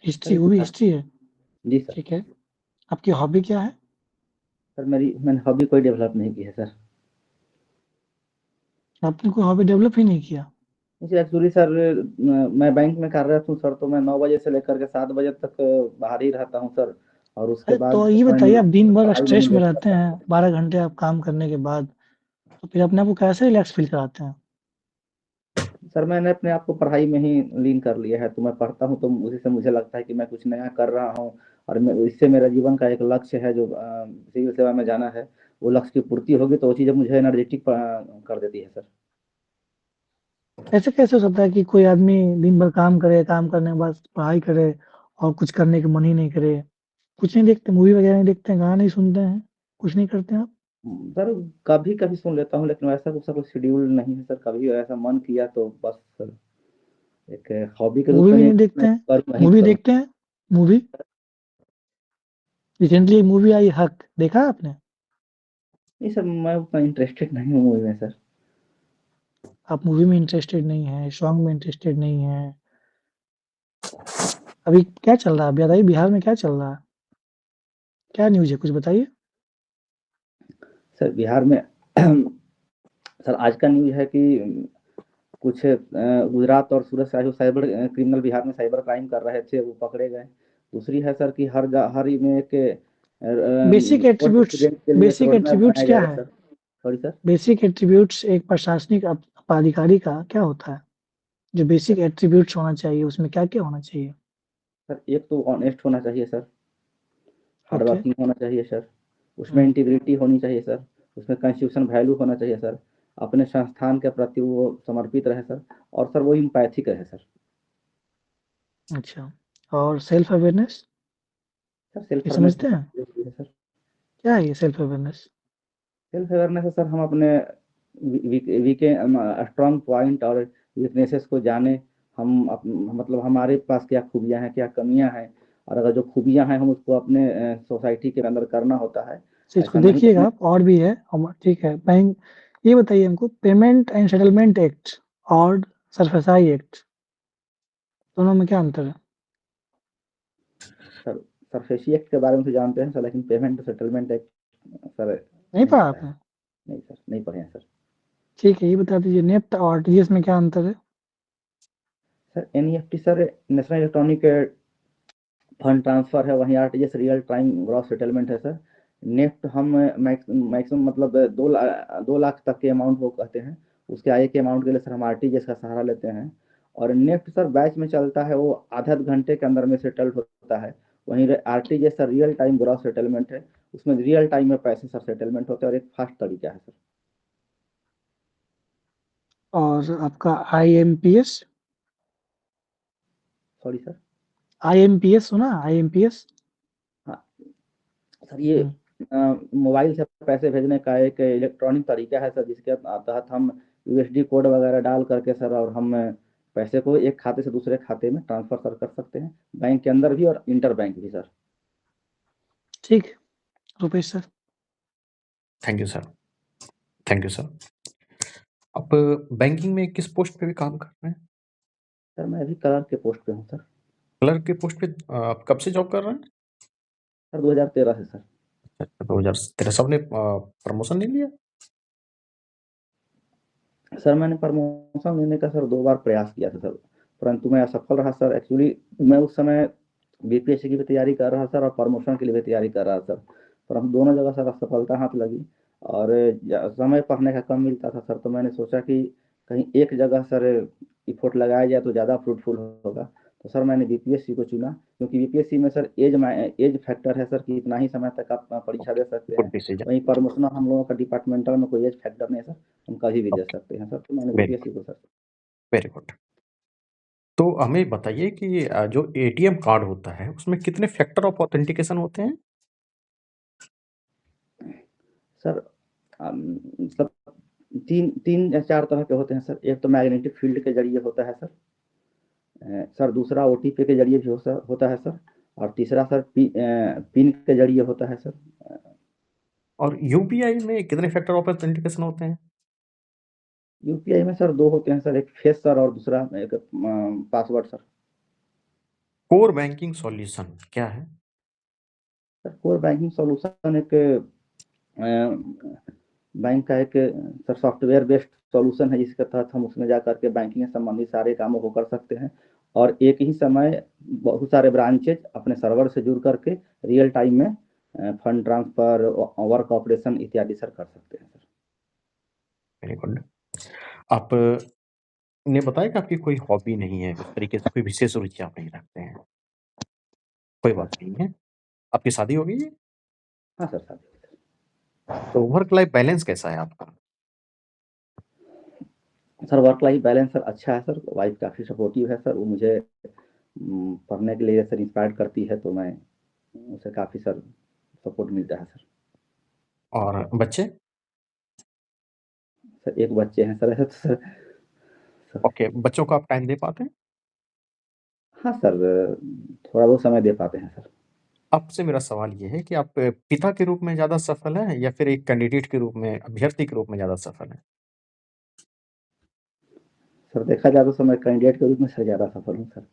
History, वो भी sir history है। जी सर। ठीक है। आपकी हॉबी क्या है? सर मैंने हॉबी कोई डेवलप नहीं की है सर। आपने कोई हॉबी डेवलप ही नहीं किया? जी एक्चुअली सर, मैं बैंक में कार्यरत हूँ सर, तो मैं 9 बजे से लेकर के 7 बजे तक बाहर ही रहता हूँ सर। और उसके अरे बाद तो जो ये समय बताइए, आप मिलता है दिन भर पढ़ाई में स्ट्रेस में निवेश रहते करता हैं, हूँ। 12 घंटे आप काम करने के बाद, तो फिर अपने आप को कैसे रिलैक्स फील कराते हैं? सर मैंने अपने आप को पढ़ाई में ही लीन कर लिया है, तो मैं पढ़ता हूँ तो उसी से मुझे लगता है कि मैं कुछ नया कर रहा हूँ। और मैं इससे मेरा जीवन का एक लक्ष्य है जो सिविल सेवा में जाना है। वो लक्ष्य की पूर्ति होगी तो वो चीज़ें मुझे एनर्जेटिक कर देती है सर। ऐसे कैसे हो सकता है कि कोई आदमी दिन भर काम करे, काम करने के बाद पढ़ाई करे और कुछ करने का मन ही नहीं करे? कुछ नहीं देखते, मूवी वगैरह नहीं देखते हैं, गाना नहीं सुनते हैं, कुछ नहीं करते हैं आप? सर कभी कभी सुन लेता हूँ, लेकिन वैसा कुछ कोई शेड्यूल नहीं है सर। कभी ऐसा मन किया तो बस सर, एक हॉबी के रूप मूवी में भी नहीं, नहीं देखते मैं हैं? करूँ वही मूवी करूँ। देखते हैं? मूवी रिसेंटली एक मूवी आई हक, देखा है आपने? नहीं सर, मैं उतना इंटरेस्टेड नहीं हूँ मूवी में सर। आप मूवी में इंटरेस्टेड नहीं है, सॉन्ग में इंटरेस्टेड नहीं है। अभी क्या चल रहा है? बताइए, बिहार में क्या चल रहा है? क्या न्यूज़ है, कुछ बताइए। सर बिहार में सर आज का न्यूज़ है कि कुछ गुजरात और सूरत से जो साइबर क्रिमिनल बिहार में साइबर क्राइम कर रहे थे वो पकड़े गए। दूसरी है सर कि हर में एक बेसिक कोर्ट एट्रीब्यूट्स स्टूडेंट के लिए एक बेसिक रोड मैप एट्रीब्यूट्स बनाया क्या जाएगा है? Sir. Sorry sir. Basic attributes एक प्रशासनिक पदाधिकारी का क्या होता है? जो बेसिक सर एट्रीब्यूट्स होना चाहिए, उसमें क्या-क्या होना चाहिए? सर एक तो ऑनेस्ट होना चाहिए सर, हार्ड ओके। वर्किंग होना चाहिए सर, उसमें हुँ। इंटीग्रिटी होनी चाहिए सर, उसमें कॉन्स्टिट्यूशन वैल्यू होना चाहिए सर, अपने संस्थान के प्रति वो समर्पित रहे सर, और सर वो इम्पैथिक रहे सर। अच्छा, और सेल्फ अवेयरनेस, सर सेल्फ ये अवेयरनेस समझते होना हैं? जरूरी है सर। क्या है ये सेल्फ अवेयरनेस? सेल्फ अवेयरनेस है सर, हम अपने वीके स्ट्रांग पॉइंट और वीकनेसेस को जाने। मतलब हमारे पास क्या खूबियां हैं, क्या कमियां हैं, और अगर जो खूबियां हैं हम उसको अपने सोसाइटी के अंदर करना होता है। तो इसको ऐसा नहीं देखिएगा करने। आप, और भी है हम, ठीक है। बैंक, ये बताइए हमको, पेमेंट एंड सेटलमेंट एक्ट और सरफसाई एक्ट, दोनों में क्या अंतर है? सर सरफेसी एक्ट के बारे में तो जानते हैं सर, लेकिन पेमेंट सेटलमेंट एक्ट सर नहीं नहीं पढ़ा पता है। आपने? नहीं सर, नहीं पढ़े हैं सर। ठीक है, ये बता दीजिए, नेफ्ट और आरटीजीएस में क्या अंतर है? Sir NEFT sir national electronic fund transfer है, वहीं RTGS real time gross settlement है सर। नेफ्ट हम मैक्सिमम मतलब 2 लाख तक के अमाउंट वो कहते हैं। उसके आगे के अमाउंट के लिए सर हम आरटीजीएस का सहारा लेते हैं। और नेफ्ट सर बैच में चलता है, वो आधा घंटे के अंदर में सेटल्ड होता है। वहीं RTGS sir real time gross settlement है, उसमें रियल टाइम में पैसे सर सेटलमेंट होते हैं और एक फास्ट तरीका है सर। और आपका आईएमपीएस? Sorry sir. आईएमपीएस सुना, आईएमपीएस? हाँ सर, ये हम्म। मोबाइल से पैसे भेजने का एक इलेक्ट्रॉनिक तरीका है सर, जिसके तहत हम यूएसडी कोड वगैरह डाल करके सर, और हम पैसे को एक खाते से दूसरे खाते में ट्रांसफर सर कर सकते हैं, बैंक के अंदर भी और इंटर बैंक भी सर। ठीक है, Rupesh sir. Thank you sir. Thank you sir. आप बैंकिंग में किस पोस्ट पे भी काम कर रहे हैं? सर मैं अभी क्लर्क के पोस्ट पे हूँ सर। क्लर्क के पोस्ट पे आप कब से जॉब कर रहे हैं? सर 2013 से सर। अच्छा, 2013 सबने प्रमोशन नहीं लिया? सर मैंने प्रमोशन लेने का सर 2 बार प्रयास किया था सर, परंतु मैं असफल रहा सर। एक्चुअली मैं उस समय बीपीएससी की भी तैयारी कर रहा सर और प्रमोशन के लिए भी तैयारी कर रहा सर, पर हम दोनों जगह सर असफलता हाथ लगी। और समय पढ़ने का कम मिलता था सर, तो मैंने सोचा कि कहीं एक जगह सर इफोर्ट लगाया जाए तो ज़्यादा फ्रूटफुल होगा। तो सर मैंने बीपीएससी को चुना, क्योंकि बीपीएससी में सर एज फैक्टर है सर, कि इतना ही समय तक आप परीक्षा दे सकते गुड हैं। डिसीजन। वहीं प्रमोशनल हम लोगों का डिपार्टमेंटल में कोई एज फैक्टर नहीं है सर, हम कभी भी दे ओके, सकते हैं सर, तो मैंने वेरी बीपीएससी गुड, को सर। Very good. तो हमें बताइए कि जो एटीएम कार्ड होता है उसमें कितने फैक्टर ऑफ ऑथेंटिकेशन होते हैं? सर मतलब तीन तीन या चार तरह के होते हैं सर। एक तो मैग्नेटिक फील्ड के जरिए होता है सर। सर दूसरा ओटीपी के जरिए भी होता है सर। और तीसरा सर पिन के जरिए होता है सर। और यूपीआई में कितने फैक्टर ऑफ ऑथेंटिकेशन होते हैं? यूपीआई में सर 2 होते हैं सर, एक फेस सर और दूसरा एक password sir. Core banking solution क्या है? सर कोर बैंकिंग सॉल्यूशन एक बैंक का एक सर सॉफ्टवेयर बेस्ड सॉल्यूशन है, जिसके तहत हम उसमें जा करके बैंकिंग से संबंधित सारे कामों को कर सकते हैं और एक ही समय बहुत सारे ब्रांचेज अपने सर्वर से जुड़ करके रियल टाइम में फंड ट्रांसफर, वर्क ऑपरेशन इत्यादि सर कर सकते हैं सर। Very good. आप ने बताया कि आपकी कोई हॉबी नहीं है, उस तरीके से कोई विशेष रुचि आप नहीं रखते हैं। कोई बात नहीं है। आपकी शादी हो गई है? हाँ सर, शादी। तो वर्क लाइफ बैलेंस कैसा है आपका? Sir work life balance sir अच्छा है सर, वाइफ काफ़ी सपोर्टिव है सर, वो मुझे पढ़ने के लिए सर इंस्पायर करती है, तो मैं उसे काफ़ी सर सपोर्ट मिलता है सर। और बच्चे? सर एक बच्चे हैं सर, ऐसे तो सर ओके, बच्चों को आप टाइम दे पाते हैं? हाँ सर, थोड़ा बहुत समय दे पाते हैं सर। आपसे मेरा सवाल ये है कि आप पिता के रूप में ज़्यादा सफल हैं या फिर एक कैंडिडेट के रूप में, अभ्यर्थी के रूप में ज़्यादा सफल हैं? सर देखा जाए तो सर मैं कैंडिडेट के रूप में सर ज़्यादा सफल हूँ सर।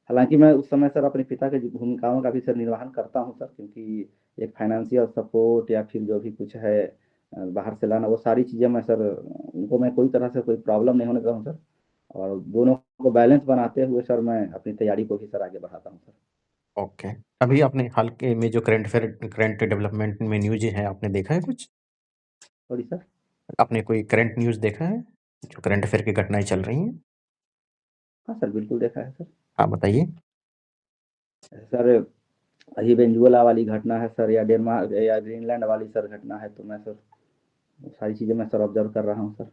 हालाँकि मैं उस समय सर अपने पिता की भूमिकाओं का भी सर निर्वहन करता हूँ सर, क्योंकि एक फाइनेंशियल सपोर्ट या फिर जो भी कुछ है बाहर से लाना, वो सारी चीज़ें मैं सर उनको मैं कोई तरह से कोई प्रॉब्लम नहीं होने देता हूँ सर, और दोनों को बैलेंस बनाते हुए सर मैं अपनी तैयारी को भी सर आगे बढ़ाता हूँ सर। ओके। अभी आपने हाल के में जो करंट डेवलपमेंट में न्यूज़ है, आपने देखा है कुछ? Sorry sir? आपने कोई करंट न्यूज़ देखा है? जो करंट अफेयर की घटनाएँ चल रही हैं? हाँ सर, बिल्कुल देखा है सर। हाँ, बताइए। सर अभी वेनेजुएला वाली घटना है सर, या डेनमार्क या ग्रीनलैंड वाली सर घटना है, तो मैं सर वो सारी चीज़ें मैं सर ऑब्जर्व कर रहा हूँ सर।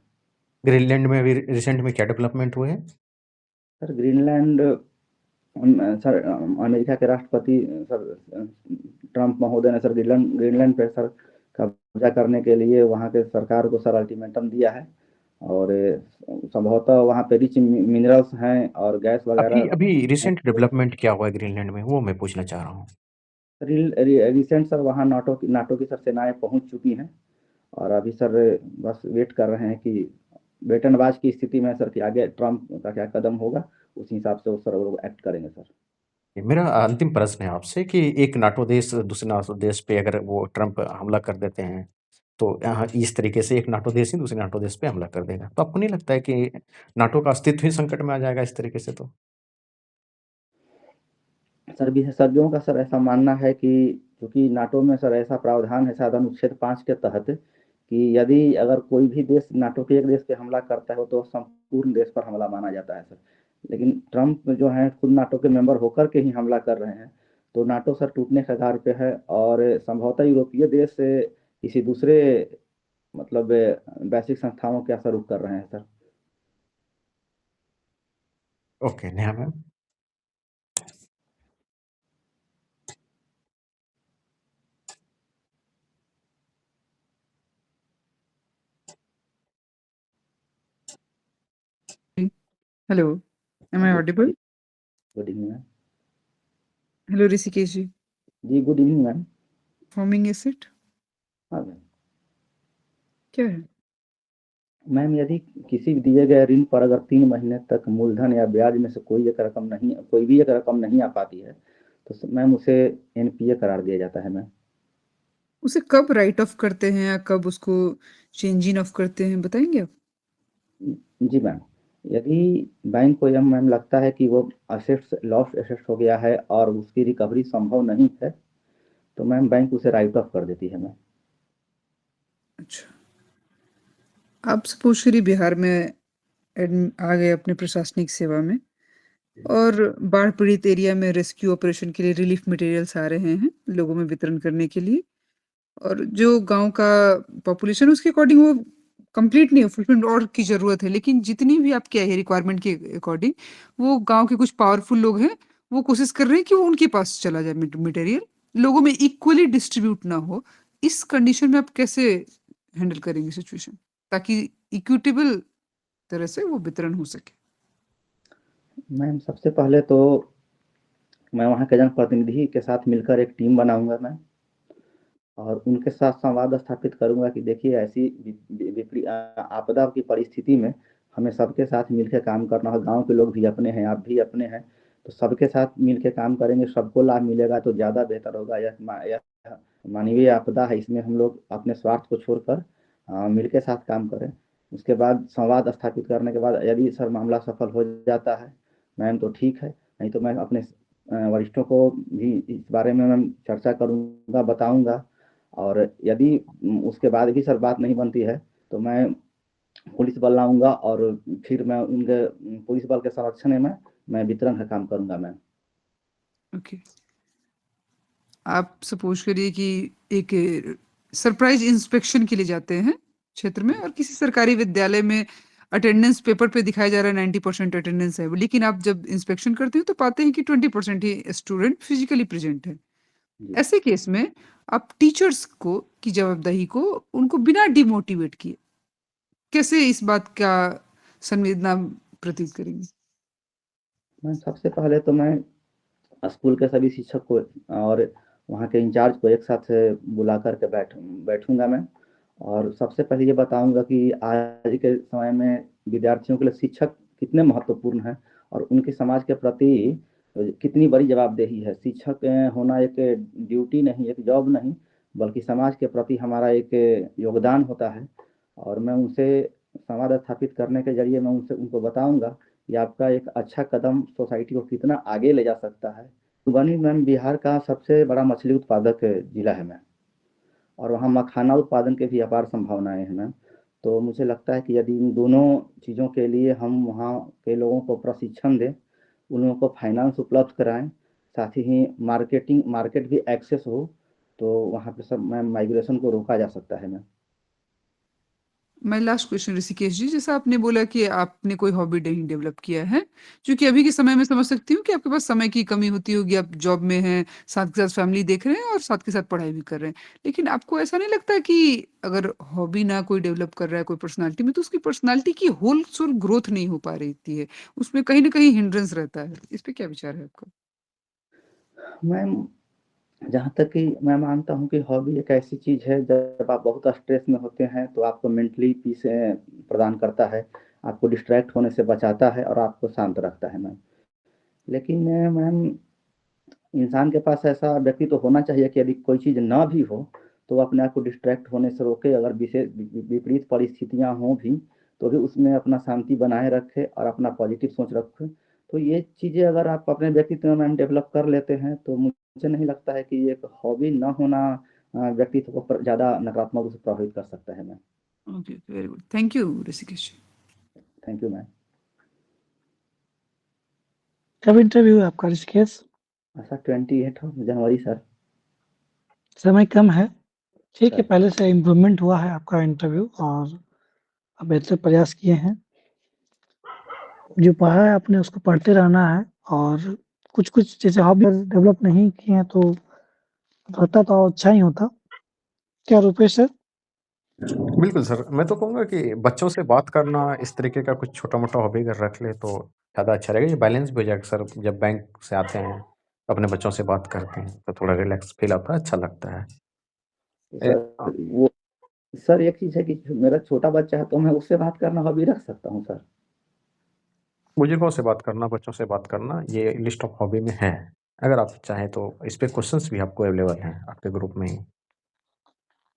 ग्रीनलैंड में अभी रिसेंट में क्या डेवलपमेंट हुए हैं? सर ग्रीनलैंड सर अमेरिका के राष्ट्रपति सर ट्रंप महोदय ने सर ग्रीनलैंड ग्रीनलैंड पे सर कब्जा करने के लिए वहाँ के सरकार को सर अल्टीमेटम दिया है, और संभवतः वहाँ पे रिच मिनरल्स हैं और गैस अभी वगैरह अभी हैं। रिसेंट डेवलपमेंट क्या हुआ है ग्रीनलैंड में? वो मैं पूछना चाह रहा हूँ। रिसेंट सर वहाँ नाटो की सर सेनाएं पहुँच चुकी हैं, और अभी सर बस वेट कर रहे हैं कि वेटनबाज की स्थिति में सर कि आगे ट्रंप का क्या कदम होगा, उस हिसाब से वो सर वो एक्ट करेंगे सर। मेरा अंतिम प्रश्न है आपसे कि एक नाटो देश दूसरे नाटो देश पे अगर वो ट्रंप हमला कर देते हैं, तो इस तरीके से एक नाटो देश ही दूसरे नाटो देश पे हमला कर देगा। तो आपको नहीं लगता है कि नाटो का अस्तित्व ही संकट में आ जाएगा इस तरीके से तो? सर विशेषज्ञों का सर ऐसा मानना है कि क्योंकि नाटो में सर ऐसा प्रावधान है शायद अनुच्छेद 5 के तहत कि यदि अगर कोई भी देश नाटो के एक देश पे हमला करता है तो संपूर्ण देश पर हमला माना जाता है सर। लेकिन ट्रंप जो है खुद नाटो के मेंबर होकर के ही हमला कर रहे हैं, तो नाटो सर टूटने के कगार पे है, और संभवतः यूरोपीय देश से किसी दूसरे मतलब वैश्विक संस्थाओं के असर रुख कर रहे हैं sir. Okay, Neha ma'am? Hello, am हाँ I जी, audible? Good evening ma'am. Hello, Rishikesh ji. जी good evening ma'am. Forming asset हाँ मैम। क्या है? मैम यदि किसी भी दिए गए ऋण पर अगर 3 महीने तक मूलधन या ब्याज में से कोई भी एक रकम नहीं आ पाती है, तो मैम उसे एनपीए करार दिया जाता है मैम। उसे कब राइट ऑफ करते हैं या कब उसको चेंज इन ऑफ करते हैं बताएंगे आप? जी मैम, यदि बैंक को यह मैम लगता है कि वो असेट्स लॉस्ट एसेट्स हो गया है और उसकी रिकवरी संभव नहीं है, तो मैम बैंक उसे राइट ऑफ कर देती है मैम। अच्छा, आप सपोज करिए बिहार में आ गए अपने प्रशासनिक सेवा में और बाढ़ पीड़ित एरिया में रेस्क्यू ऑपरेशन के लिए रिलीफ मटेरियल्स आ रहे हैं लोगों में वितरण करने के लिए, और जो गांव का पॉपुलेशन उसके अकॉर्डिंग वो कंप्लीट नहीं है, फुलफिल और की ज़रूरत है, लेकिन जितनी भी आपकी है रिक्वायरमेंट के अकॉर्डिंग वो गांव के कुछ पावरफुल लोग हैं, वो कोशिश कर रहे हैं कि वो उनके पास चला जाए मटेरियल, लोगों में इक्वली डिस्ट्रीब्यूट ना हो। इस कंडीशन में आप कैसे हैंडल करेंगे सिचुएशन ताकि इक्विटेबल तरह से वो वितरण हो सके? मैम सबसे पहले तो मैं वहाँ के जनप्रतिनिधि के साथ मिलकर एक टीम बनाऊंगा मैम, और उनके साथ संवाद स्थापित करूंगा कि देखिए ऐसी आपदा की परिस्थिति में हमें सबके साथ मिलकर काम करना होगा। गांव के लोग भी अपने हैं, आप भी अपने हैं, तो सबके साथ मिल के काम करेंगे, सबको लाभ मिलेगा तो ज़्यादा बेहतर होगा। यह मानवीय आपदा है, इसमें हम लोग अपने स्वार्थ को छोड़कर मिल के साथ काम करें। उसके बाद संवाद स्थापित करने के बाद यदि सर मामला सफल हो जाता है मैम तो ठीक है, नहीं तो मैं अपने वरिष्ठों को भी इस बारे में मैं चर्चा करूँगा, बताऊँगा। और यदि उसके बाद भी सर बात नहीं बनती है तो मैं पुलिस बल लाऊँगा और फिर मैं उनके पुलिस बल के संरक्षण में मैं वितरण का काम करूँगा मैम। ओके। आप सपोज़ करिए कि एक सरप्राइज़ इंस्पेक्शन के लिए जाते हैं क्षेत्र में और किसी सरकारी विद्यालय में अटेंडेंस पेपर पे दिखाया जा रहा है 90% अटेंडेंस है, लेकिन आप जब इंस्पेक्शन करते हैं तो पाते हैं कि 20% ही स्टूडेंट फिज़िकली प्रेज़ेंट है। जी। ऐसे केस में आप टीचर्स को की जवाबदेही को उनको बिना डिमोटिवेट किए कैसे इस बात का संवेदना प्रतीत करेंगे? मैं सबसे पहले तो मैं स्कूल के सभी शिक्षक को और वहाँ के इंचार्ज को एक साथ बुला कर के बैठूँगा मैं और सबसे पहले ये बताऊँगा कि आज के समय में विद्यार्थियों के लिए शिक्षक कितने महत्वपूर्ण हैं और उनके समाज के प्रति कितनी बड़ी जवाबदेही है। शिक्षक होना एक ड्यूटी नहीं, एक जॉब नहीं, बल्कि समाज के प्रति हमारा एक योगदान होता है। और मैं उनसे संवाद स्थापित करने के ज़रिए मैं उनको बताऊँगा कि आपका एक अच्छा कदम सोसाइटी को कितना आगे ले जा सकता है। मधुबनी मैम बिहार का सबसे बड़ा मछली उत्पादक ज़िला है मैम, और वहाँ मखाना उत्पादन के भी अपार संभावनाएँ हैं मैम। तो मुझे लगता है कि यदि इन दोनों चीज़ों के लिए हम वहाँ के लोगों को प्रशिक्षण दें, उन लोगों को फाइनेंस उपलब्ध कराएँ, साथ ही मार्केट भी एक्सेस हो, तो वहाँ पे सब मैम माइग्रेशन को रोका जा सकता है ma'am. My last question Rishikesh ji, जैसा आपने बोला कि आपने कोई हॉबी नहीं डेवलप किया है, क्योंकि अभी के समय में समझ सकती हूँ कि आपके पास समय की कमी होती होगी, आप जॉब में हैं, साथ के साथ फैमिली देख रहे हैं और साथ के साथ पढ़ाई भी कर रहे हैं। लेकिन आपको ऐसा नहीं लगता कि अगर हॉबी ना कोई डेवलप कर रहा है कोई पर्सनैलिटी में, तो उसकी पर्सनैलिटी की होल सोल ग्रोथ नहीं हो पा रही है, उसमें कहीं न कहीं हिंड्रेंस रहता है। इस पे क्या विचार है आपका? मैम, जहाँ तक कि मैं मानता हूँ कि हॉबी एक ऐसी चीज़ है, जब आप बहुत स्ट्रेस में होते हैं तो आपको मेंटली पीस प्रदान करता है, आपको डिस्ट्रैक्ट होने से बचाता है और आपको शांत रखता है मैम। लेकिन मैम, इंसान के पास ऐसा व्यक्ति तो होना चाहिए कि यदि कोई चीज़ ना भी हो तो वो अपने आप को डिस्ट्रैक्ट होने से रोके। अगर विशेष विपरीत परिस्थितियाँ हों भी तो भी उसमें अपना शांति बनाए रखे और अपना पॉजिटिव सोच रखे। तो ये चीज़ें अगर आप अपने व्यक्तित्व में मैम डेवलप कर लेते हैं तो मुझे नहीं लगता है कि एक हॉबी ना होना व्यक्तित्व को ज़्यादा नकारात्मक रूप से प्रभावित कर सकता है ma'am. Okay, very good. Thank you Rishikesh ji. Thank you ma'am. कब इंटरव्यू है आपका ऋषिकेश? सर 28 जनवरी सर। समय कम है। ठीक है, सर पहले से इम्प्रूवमेंट हुआ है आपका इंटरव्यू और आप बेहतर प्रयास किए हैं। जो पढ़ा है आपने उसको पढ़ते रहना है और कुछ-कुछ जैसे हॉबी डेवलप नहीं किए हैं तो होता तो अच्छा ही होता। क्या रुपेश सर? बिल्कुल सर, मैं तो कहूँगा कि बच्चों से बात करना इस तरीके का कुछ छोटा-मोटा हॉबी अगर रख लें तो ज़्यादा अच्छा रहेगा। ये बैलेंस भी हो जाएगा सर, जब बैंक से आते हैं, अपने बच्चों से बात करते हैं, तो थोड़ा रिलैक्स फ़ील आता है, अच्छा लगता है। तो ए सर वो सर एक चीज़ है कि मेरा छोटा बच्चा है तो मैं उससे बात करना हॉबी रख सकता हूँ सर। बुजुर्गों से बात करना, बच्चों से बात करना, ये लिस्ट ऑफ हॉबी में है। अगर आप चाहें तो इस पे क्वेश्चंस भी आपको अवेलेबल हैं आपके ग्रुप में ही।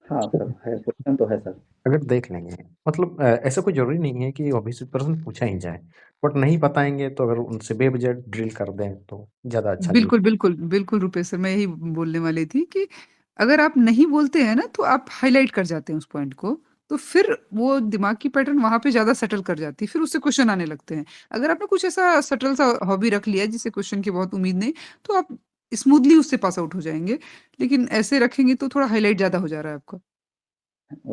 हाँ सर, है, क्वेश्चन तो है सर। अगर देख लेंगे मतलब ऐसा कोई ज़रूरी नहीं है कि हॉबी से प्रश्न पूछा ही जाए, बट नहीं बताएँगे तो अगर उनसे बेवजह ड्रिल कर दें तो ज़्यादा अच्छा नहीं। बिल्कुल, बिल्कुल, बिल्कुल रुपेश सर, मैं यही बोलने वाली थी कि अगर आप नहीं बोलते हैं ना, तो आप हाइलाइट कर जाते हैं उस पॉइंट को, तो फिर वो दिमाग की पैटर्न वहाँ पे ज़्यादा सेटल कर जाती है, फिर उससे क्वेश्चन आने लगते हैं। अगर आपने कुछ ऐसा सटल सा हॉबी रख लिया जिससे क्वेश्चन की बहुत उम्मीद नहीं, तो आप स्मूथली उससे पास आउट हो जाएँगे। लेकिन ऐसे रखेंगे तो थोड़ा हाइलाइट ज़्यादा हो जा रहा है आपका।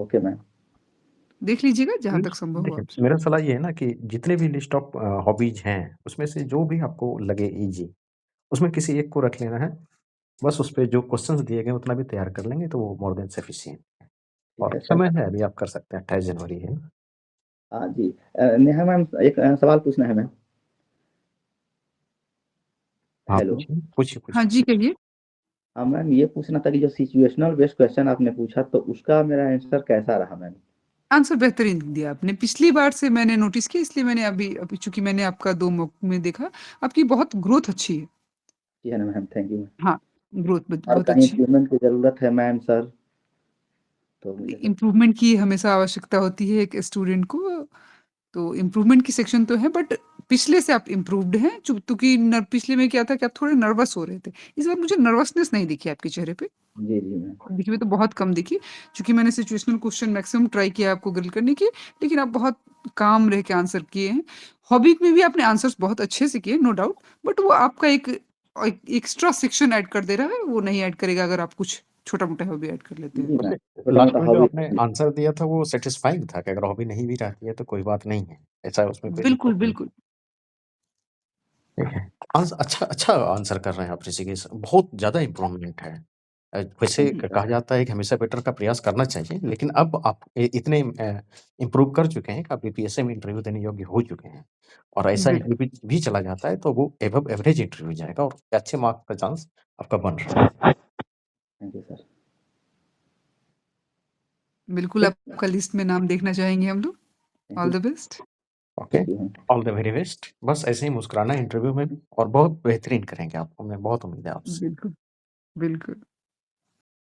Okay ma'am. देख लीजिएगा जहाँ तक लिस्ट संभव हो देखिए, आपसे। मेरा सलाह ये है ना कि जितने भी लिस्ट ऑफ हॉबीज़ हैं, उसमें से जो भी आपको लगे ईज़ी, उसमें किसी एक को रख लेना है। बस उस पे जो क्वेश्चंस दिए गए हैं, उतना भी तैयार कर लेंगे तो वो मोर देन सफिशिएंट है ठीक और है सर। समय है अभी आप कर सकते हैं, 28 जनवरी है। हाँ जी। नेहा मैम, एक सवाल पूछना है मैम। हाँ, हेलो। पूछिए, पूछिए, हाँ पूछिए। जी, कहिए। मैम ये पूछना था कि जो सिचुएशनल बेस्ड क्वेश्चन आपने पूछा तो उसका मेरा आंसर कैसा रहा मैम? आंसर बेहतरीन दिया आपने। पिछली बार से मैंने नोटिस किया, इसलिए मैंने अभी चूँकि मैंने आपका 2 मॉक में देखा, आपकी बहुत ग्रोथ अच्छी है। जी है ना मैम, थैंक यू मैम। हाँ, ग्रोथ और बहुत कहीं अच्छी है। इम्प्रूवमेंट की ज़रूरत है मैम सर, तो मुझे सर इम्प्रूवमेंट की हमेशा आवश्यकता होती है एक स्टूडेंट को, तो इम्प्रूवमेंट की सेक्शन तो है, बट पिछले से आप इम्प्रूव्ड हैं, चूँकि पिछले में क्या था कि आप थोड़े नर्वस हो रहे थे। इस बार मुझे नर्वसनेस नहीं दिखी आपके चेहरे पे। जी, जी मैम। दिखी हुई तो बहुत कम दिखी, चूँकि मैंने सिचुएशनल क्वेश्चन मैक्सिमम ट्राई किया आपको ग्रिल करने की, लेकिन आप बहुत काम रह के आंसर किए हैं। हॉबी में भी आपने आंसर्स बहुत अच्छे से किए, नो डाउट, बट वो आपका एक एक्स्ट्रा सेक्शन ऐड कर दे रहा है, वो नहीं ऐड करेगा अगर आप कुछ छोटा-मोटा हॉबी ऐड कर लेते हैं जी तो। मैम, देखिए, छोटा-मोटा लास्ट में जो हॉबी आपने आंसर दिया था वो सैटिस्फाइंग था कि अगर हॉबी नहीं भी रहती है तो कोई बात नहीं है। ऐसा उसमें कोई बिल्कुल, दिक्कत नहीं। बिल्कुल। ठीक है। अच्छा अच्छा आंसर कर रहे हैं आप ऋषिकेश, बहुत ज़्यादा इम्प्रूवमेंट है। वैसे थैंक यू सर। कहा जाता है कि हमेशा बेटर का प्रयास करना चाहिए, लेकिन अब आप इतने इम्प्रूव कर चुके हैं कि आप बीपीएससी में इंटरव्यू देने योग्य हो चुके हैं और ऐसा बिल्कुल, इंटरव्यू भी चला जाता है तो वो एबव एवरेज इंटरव्यू जाएगा और अच्छे मार्क्स का चांस आपका बन रहा है। Thank you sir. बिल्कुल ठीक, आपका लिस्ट में नाम देखना चाहेंगे हम लोग। Thank all you, the best. Okay, thank you ma'am. All the very best. बस ऐसे ही मुस्कुराना इंटरव्यू में भी और बहुत बेहतरीन करेंगे आप, हमें बहुत उम्मीद है आपसे। बिल्कुल, बिल्कुल।